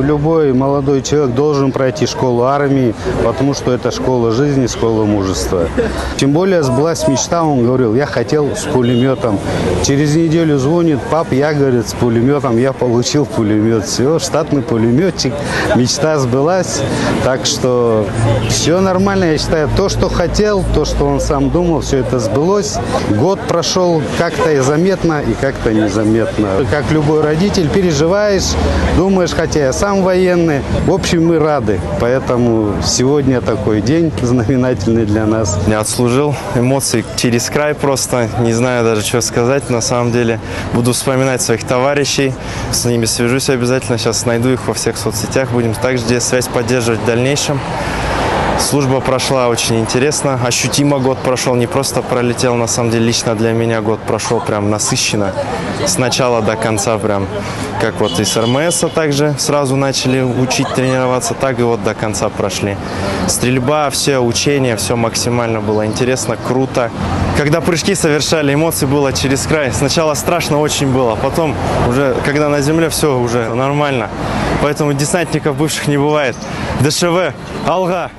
любой молодой человек должен пройти школу армии, потому что это школа жизни, школа мужества. Тем более сбылась мечта, он говорил, я хотел с пулеметом. Через неделю звонит, пап, я, говорит, с пулеметом, я получил пулемет. Все, штатный пулеметчик, мечта сбылась. Так что все нормально, я считаю, то, что хотел, то, что он сам думал, все это сбылось. Год прошел как-то и заметно, и как-то незаметно. Как любой родитель, переживаешь, думаешь, хотя я сам военный. В общем, мы рады. Поэтому сегодня такой день знаменательный для нас. Я отслужил, эмоции через край просто, не знаю даже, что сказать. На самом деле буду вспоминать своих товарищей, с ними свяжусь обязательно. Сейчас найду их во всех соцсетях, будем также связь поддерживать в дальнейшем. Служба прошла очень интересно, ощутимо год прошел, не просто пролетел, на самом деле лично для меня год прошел прям насыщенно, с начала до конца прям, как вот и с РМС также сразу начали учить, тренироваться, так и вот до конца прошли. Стрельба, все учения, все максимально было интересно, круто. Когда прыжки совершали, эмоций было через край, сначала страшно очень было, потом уже, когда на земле, все уже нормально, поэтому десантников бывших не бывает. ДШВ, Алга!